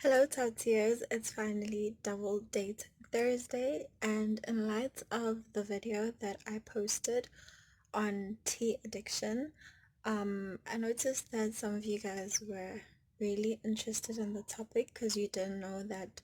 Hello, TEAirs. It's finally double date Thursday, and in light of the video that I posted on tea addiction, I noticed that some of you guys were really interested in the topic because you didn't know that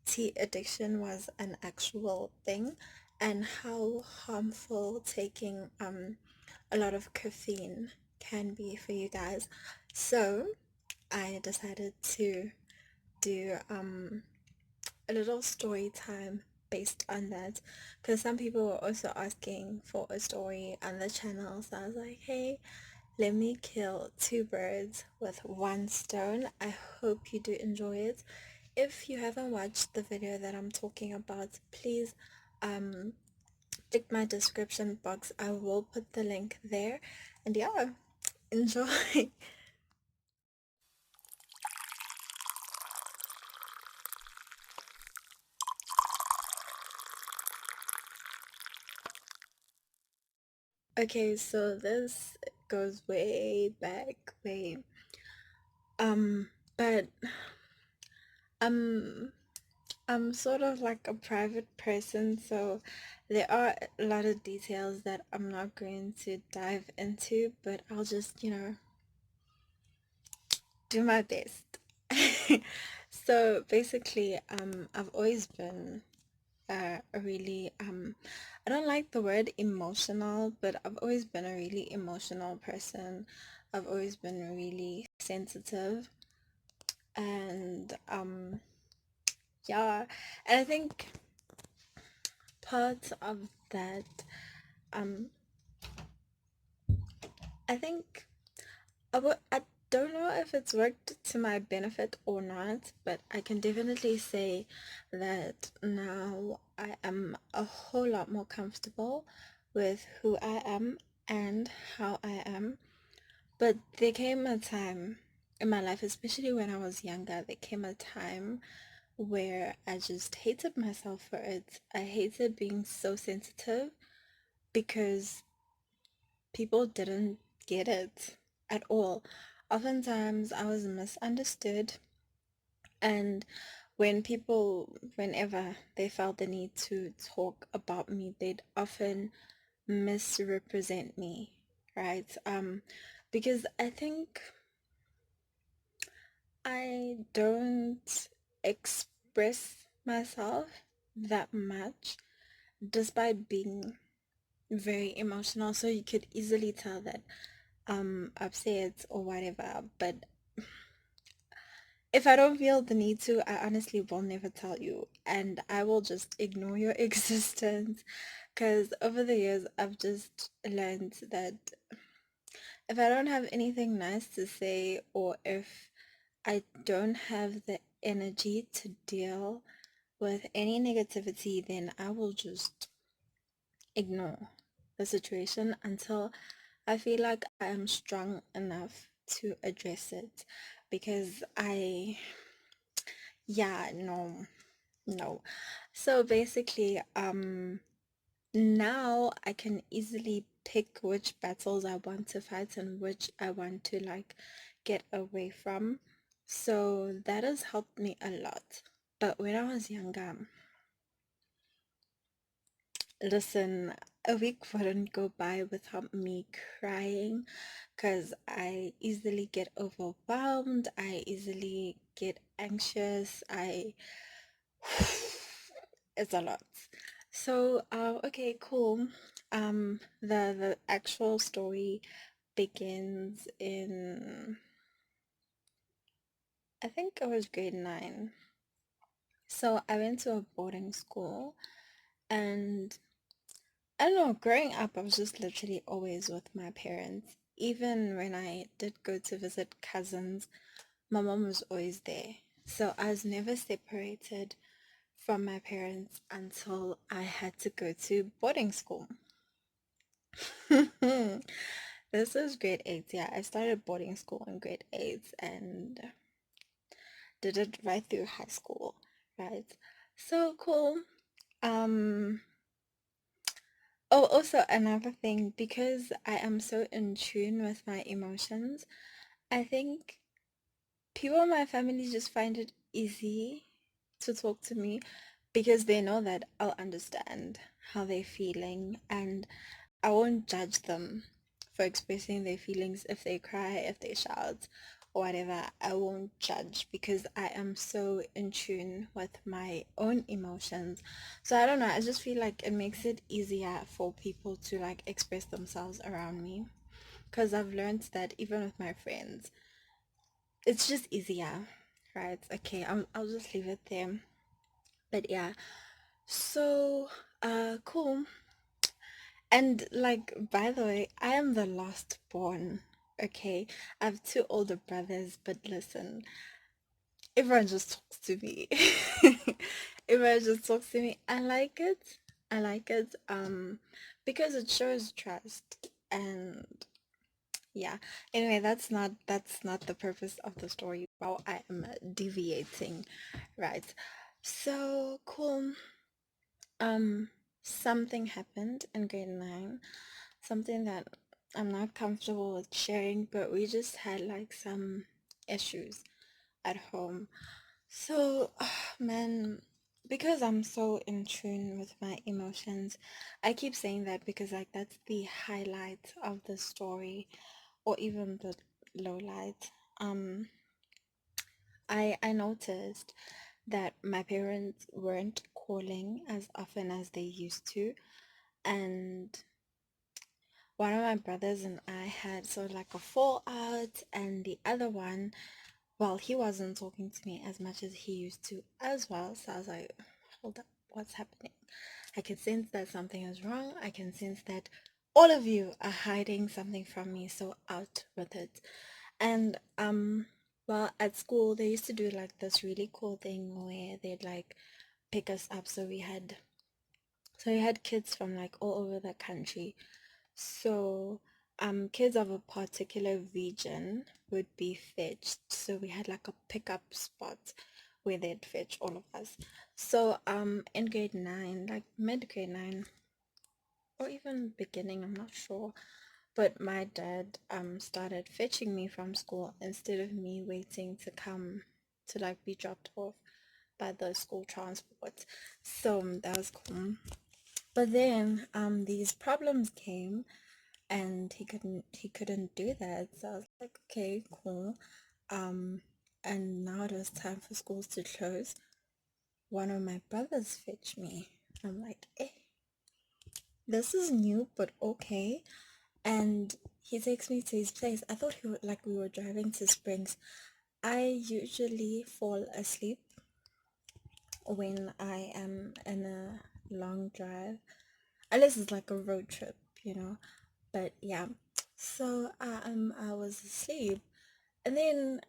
tea addiction was an actual thing and how harmful taking a lot of caffeine can be for you guys. So I decided to do a little story time based on that because some people were also asking for a story on the channel, so I was like, hey, let me kill two birds with one stone. I hope you do enjoy it. If you haven't watched the video that I'm talking about, please um check my description box. I will put the link there, and yeah, enjoy. Okay, so this goes way back, way Um, but I'm I'm sort of like a private person, so there are a lot of details that I'm not going to dive into, but I'll just, do my best. So basically, I've always been a really I don't like the word emotional, but I've always been a really emotional person. I've always been really sensitive and yeah, and I think part of that, um, I think I don't know if it's worked to my benefit or not, but I can definitely say that now I am a whole lot more comfortable with who I am and how I am. But there came a time in my life, especially when I was younger, there came a time where I just hated myself for it. I hated being so sensitive because people didn't get it at all. Oftentimes I was misunderstood, and whenever they felt the need to talk about me, they'd often misrepresent me, right? Because I think I don't express myself that much despite being very emotional, so you could easily tell that upset or whatever. But if I don't feel the need to, I honestly will never tell you, and I will just ignore your existence, because over the years I've just learned that if I don't have anything nice to say, or if I don't have the energy to deal with any negativity, then I will just ignore the situation until I feel like I am strong enough to address it, because yeah, no, no. So basically, now I can easily pick which battles I want to fight and which I want to like get away from. So that has helped me a lot. But when I was younger, listen, a week wouldn't go by without me crying because I easily get overwhelmed. I easily get anxious. It's a lot. So, okay, cool. The actual story begins in, I think it was grade 9. So I went to a boarding school, and I don't know, growing up, I was just literally always with my parents. Even when I did go to visit cousins, my mom was always there. So I was never separated from my parents until I had to go to boarding school. This is grade 8. Yeah, I started boarding school in grade 8 and did it right through high school, right? So cool. Um, Oh, also another thing, because I am so in tune with my emotions, I think people in my family just find it easy to talk to me because they know that I'll understand how they're feeling and I won't judge them for expressing their feelings. If they cry, if they shout, or whatever, I won't judge because I am so in tune with my own emotions. So I don't know, I just feel like it makes it easier for people to like express themselves around me because I've learned that even with my friends, it's just easier, right? Okay, I'll just leave it there. But yeah, so cool. And like, by the way, I am the last born. Okay, I have two older brothers, but listen, everyone just talks to me. Everyone just talks to me. I like it. I like it. Because it shows trust. And yeah. Anyway, that's not the purpose of the story. Wow, I am deviating, right? So cool. Um, something happened in grade 9, something that I'm not comfortable with sharing, but we just had like some issues at home. So, man, because I'm so in tune with my emotions, I keep saying that because like that's the highlight of the story or even the low light. Um, I noticed that my parents weren't calling as often as they used to, and one of my brothers and I had sort of like a fallout, and the other one, well, he wasn't talking to me as much as he used to as well. So I was like, hold up, what's happening? I can sense that something is wrong. I can sense that all of you are hiding something from me, so out with it. And well, at school they used to do like this really cool thing where they'd like pick us up. So we had kids from like all over the country. So, kids of a particular region would be fetched. So we had like a pickup spot where they'd fetch all of us. So, in grade 9, like mid grade 9, or even beginning, I'm not sure. But my dad started fetching me from school instead of me waiting to come to like be dropped off by the school transport. So that was cool. But then these problems came and he couldn't do that, so I was like, okay, cool. um and now it was time for schools to close. One of my brothers fetched me. I'm like, this is new, but okay. And he takes me to his place. I thought like we were driving to Springs. I usually fall asleep when I am in a long drive, unless it's like a road trip, you know. But yeah, so I was asleep. And then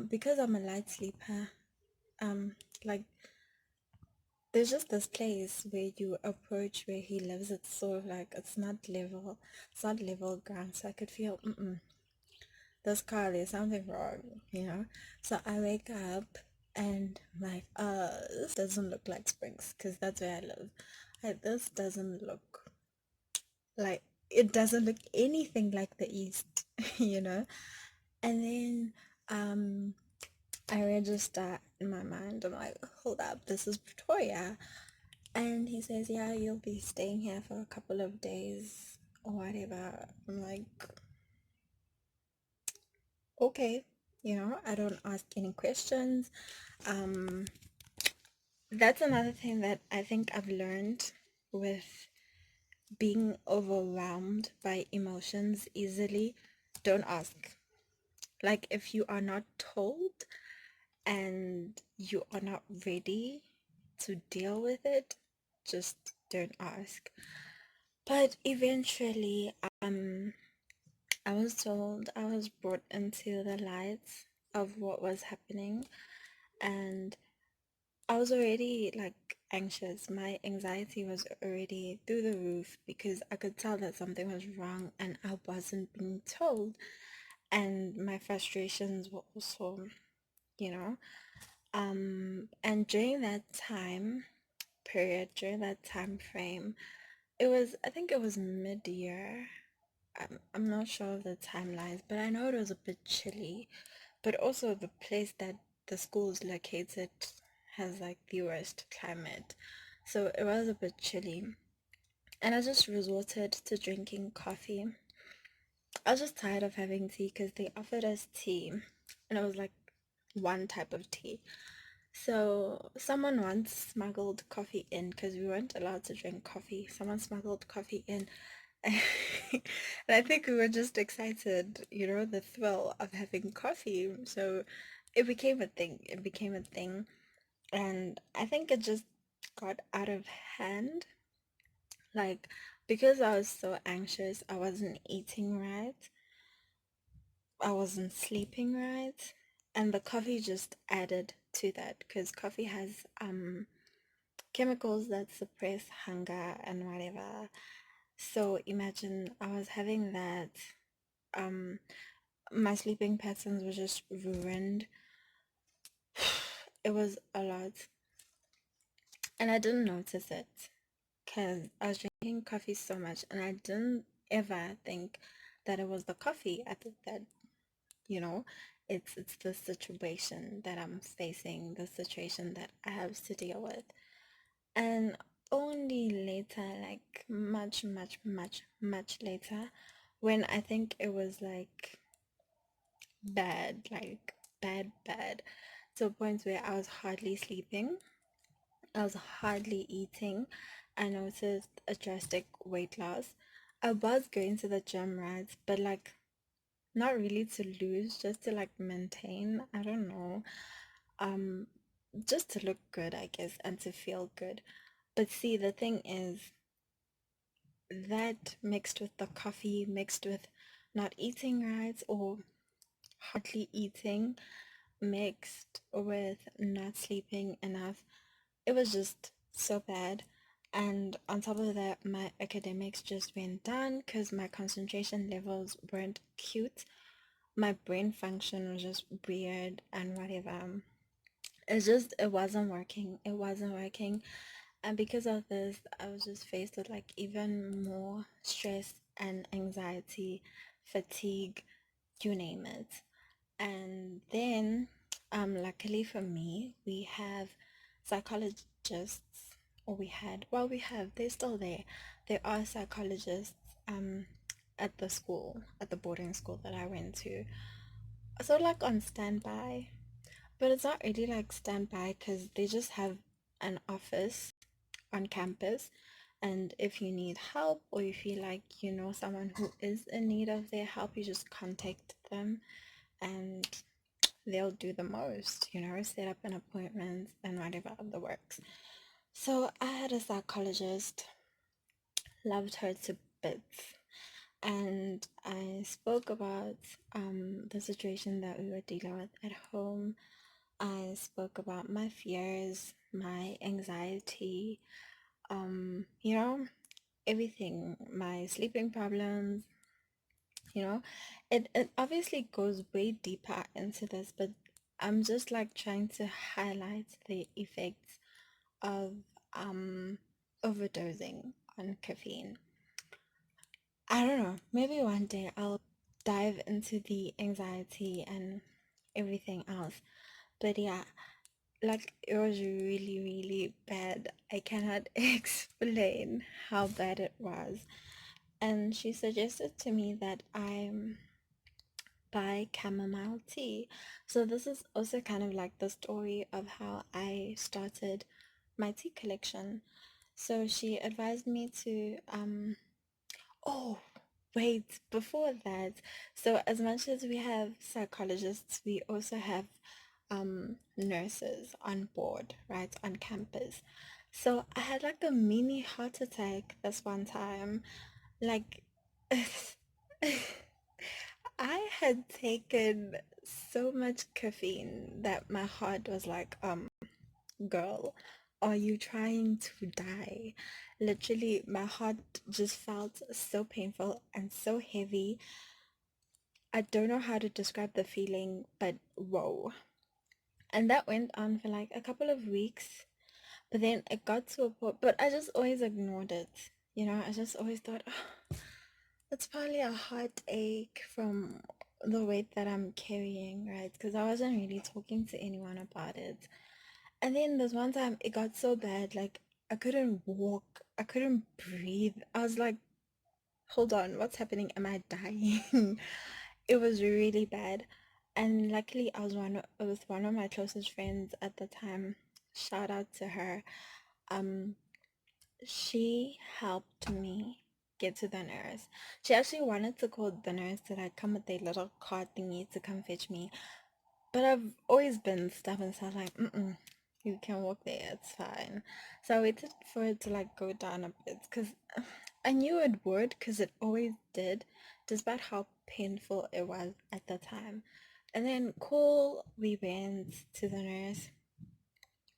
because I'm a light sleeper, um like there's just this place where you approach where he lives. It's sort of like it's not level ground, so I could feel this car, there's something wrong, you know. So I wake up and I'm like, this doesn't look like Springs, because that's where I live. Like, this doesn't look like, it doesn't look anything like the East, you know. And then I register in my mind. I'm like, hold up, this is Pretoria. And he says, yeah, you'll be staying here for a couple of days or whatever. I'm like, okay, you know, I don't ask any questions. Um, that's another thing that I think I've learned with being overwhelmed by emotions easily. Don't ask. Like, if you are not told and you are not ready to deal with it, just don't ask. But eventually, I was told, I was brought into the light of what was happening, and I was already like anxious. My anxiety was already through the roof because I could tell that something was wrong and I wasn't being told. And my frustrations were also, you know, and during that time period, during that time frame, I think it was mid-year. I'm not sure of the timelines, but I know it was a bit chilly. But also the place that the school's located has like the worst climate. So it was a bit chilly. And I just resorted to drinking coffee. I was just tired of having tea because they offered us tea. And it was like one type of tea. So someone once smuggled coffee in because we weren't allowed to drink coffee. Someone smuggled coffee in. And I think we were just excited, the thrill of having coffee. So it became a thing. It became a thing. And I think it just got out of hand. Like, because I was so anxious, I wasn't eating right, I wasn't sleeping right, and the coffee just added to that because coffee has chemicals that suppress hunger and whatever. So imagine I was having that, um my sleeping patterns were just ruined. It was a lot, and I didn't notice it because I was drinking coffee so much, and I didn't ever think that it was the coffee. I thought that, you know, it's the situation that I'm facing, the situation that I have to deal with. And only later, like much, much, much, much later, when I think it was like bad, like bad, bad, to a point where I was hardly sleeping, I was hardly eating. I noticed a drastic weight loss. I was going to the gym, right? But like not really to lose, just to like maintain. I don't know. Um, just to look good, I guess, and to feel good. But see, the thing is that mixed with the coffee, mixed with not eating right or hardly eating, mixed with not sleeping enough, it was just so bad. And on top of that, my academics just went down because my concentration levels weren't cute. My brain function was just weird and whatever. It wasn't working. It wasn't working. And because of this, I was just faced with like even more stress and anxiety, fatigue, you name it. And then, luckily for me, we have psychologists, or we had, well, we have, they're still there. There are psychologists at the school, at the boarding school that I went to. So like on standby, but it's not really like standby because they just have an office on campus. And if you need help or you feel like you know someone who is in need of their help, you just contact them and they'll do the most, set up an appointment and whatever other works. So I had a psychologist, loved her to bits, and I spoke about the situation that we were dealing with at home. I spoke about my fears, my anxiety, you know, everything, my sleeping problems, you know. It obviously goes way deeper into this, but I'm just like trying to highlight the effects of overdosing on caffeine. I don't know, maybe one day I'll dive into the anxiety and everything else. But yeah, like it was really, really bad. I cannot explain how bad it was. And she suggested to me that I buy chamomile tea. So this is also kind of like the story of how I started my tea collection. So she advised me to oh, wait, before that, so as much as we have psychologists, we also have nurses on board, right, on campus. So I had like a mini heart attack this one time. Like, I had taken so much caffeine that my heart was like, girl, are you trying to die? Literally, my heart just felt so painful and so heavy. I don't know how to describe the feeling, but whoa. And that went on for like a couple of weeks. But then it got to a point, but I just always ignored it. I just always thought, oh, it's probably a heartache from the weight that I'm carrying, right? Because I wasn't really talking to anyone about it. And then there's one time it got so bad, like I couldn't walk, I couldn't breathe. I was like, hold on, what's happening? Am I dying? It was really bad. And luckily I was with one of my closest friends at the time. Shout out to her. Um, she helped me get to the nurse. She actually wanted to call the nurse to like come with a little cart thingy to come fetch me. But I've always been stubborn, so I was like, you can walk there, it's fine. So I waited for it to like go down a bit, because I knew it would, because it always did, despite how painful it was at the time. And then cool, we went to the nurse,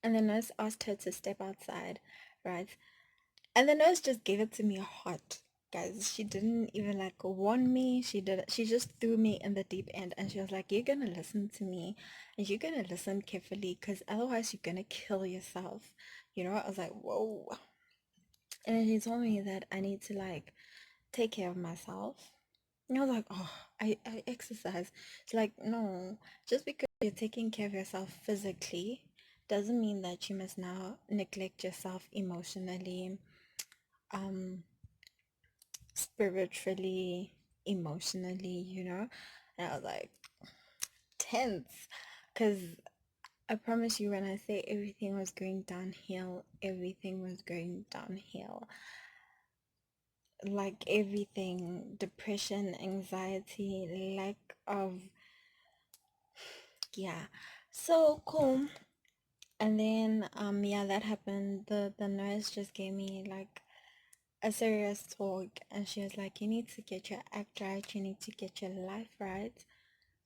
and the nurse asked her to step outside, right? And the nurse just gave it to me hot. Guys, she didn't even like warn me. She just threw me in the deep end, and she was like, you're gonna listen to me and you're gonna listen carefully, because otherwise you're gonna kill yourself. I was like, whoa. And then she told me that I need to like take care of myself. And I was like, oh, I exercise. She's like, no, just because you're taking care of yourself physically doesn't mean that you must now neglect yourself emotionally, um spiritually, emotionally. And I was like, tense, because I promise you, when I say everything was going downhill, everything was going downhill. Like everything, depression, anxiety, lack of, yeah. So cool. And then yeah, that happened. The nurse just gave me like a serious talk, and she was like, you need to get your act right, you need to get your life right,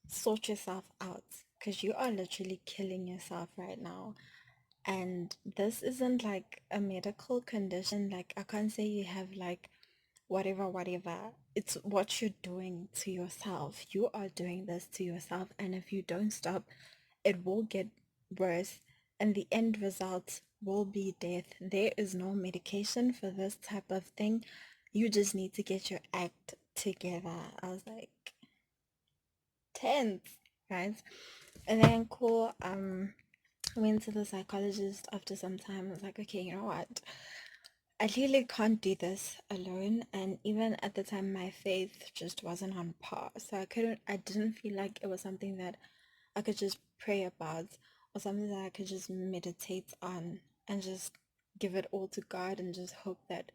sort yourself out, because you are literally killing yourself right now. And this isn't like a medical condition. Like, I can't say you have like whatever. It's what you're doing to yourself. You are doing this to yourself, and if you don't stop, it will get worse, and the end result will be death. There is no medication for this type of thing. You just need to get your act together. I was like, tense, guys. And then cool, went to the psychologist after some time. I was like, okay, you know what? I clearly can't do this alone. And even at the time, my faith just wasn't on par. So I didn't feel like it was something that I could just pray about, or something that I could just meditate on and just give it all to God and just hope that,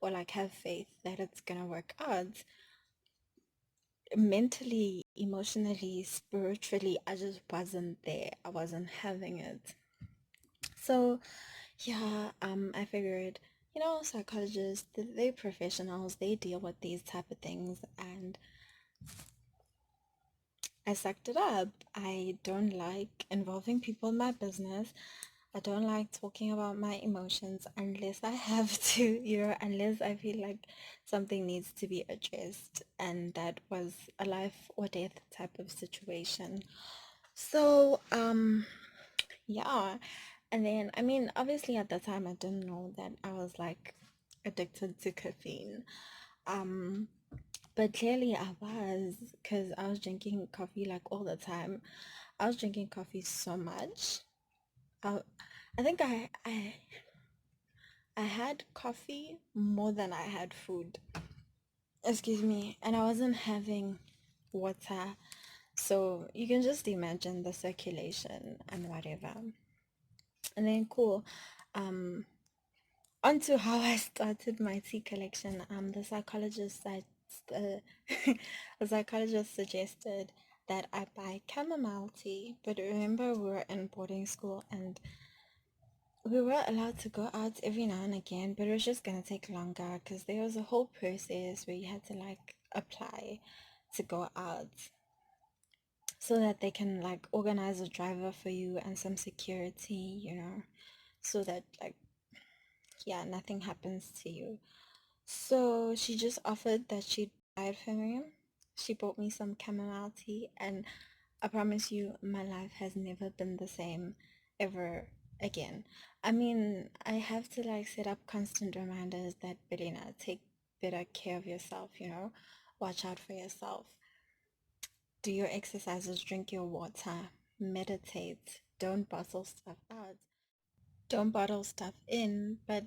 or like have faith that it's gonna work out. Mentally, emotionally, spiritually, I just wasn't there. I wasn't having it. So yeah, I figured, psychologists, they're professionals, they deal with these type of things, and I sucked it up. I don't like involving people in my business. I don't like talking about my emotions unless I have to, unless I feel like something needs to be addressed, and that was a life or death type of situation. So, yeah. And then, I mean, obviously at the time I didn't know that I was like addicted to caffeine. Um, but clearly I was, because I was drinking coffee like all the time. I was drinking coffee so much. I, I think I had coffee more than I had food. Excuse me. And I wasn't having water. So you can just imagine the circulation and whatever. And then cool. Um, onto how I started my tea collection. The psychologist said, uh, the psychologist suggested that I buy chamomile tea. But remember, we were in boarding school, and we were allowed to go out every now and again, but it was just gonna take longer, because there was a whole process where you had to like apply to go out, so that they can like organize a driver for you and some security, so that like, yeah, nothing happens to you. So she just offered that she'd buy it for me. She bought me some chamomile tea, and I promise you, my life has never been the same ever again. I mean, I have to like set up constant reminders that, Belina, take better care of yourself, watch out for yourself. do your exercises, drink your water, meditate, don't bottle stuff out, don't bottle stuff in, but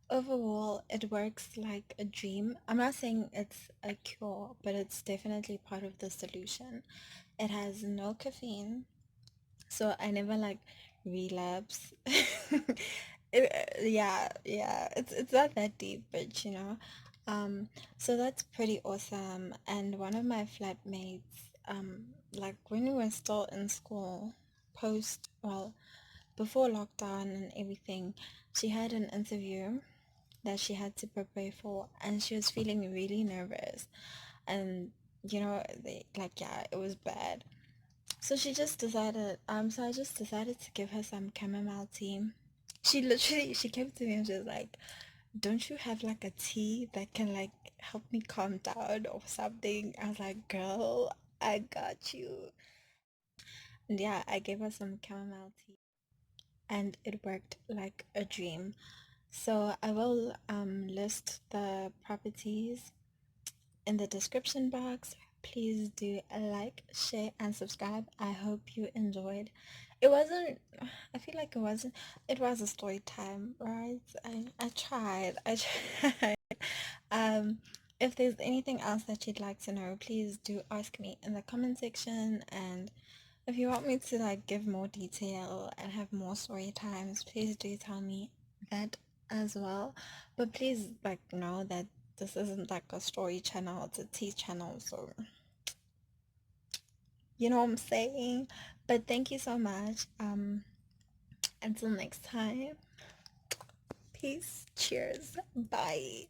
overall it works like a dream. I'm not saying it's a cure, but it's definitely part of the solution. It has no caffeine, so I never like relapse. Yeah, it's not that deep, but so that's pretty awesome. And one of my flatmates, like when we were still in school, well, before lockdown and everything, she had an interview that she had to prepare for, and she was feeling really nervous, and yeah, it was bad. So I just decided to give her some chamomile tea. She came to me and she was like, don't you have like a tea that can like help me calm down or something? I was like, girl, I got you. And yeah, I gave her some chamomile tea and it worked like a dream. So I will list the properties in the description box. Please do like, share, and subscribe. I hope you enjoyed. It wasn't, I feel like it was a story time, right? I tried, I tried. Um, if there's anything else that you'd like to know, please do ask me in the comment section. And if you want me to like give more detail and have more story times, please do tell me that as well. But please like know that this isn't like a story channel, it's a tea channel, so you know what I'm saying. But thank you so much. Until next time, peace, cheers, bye.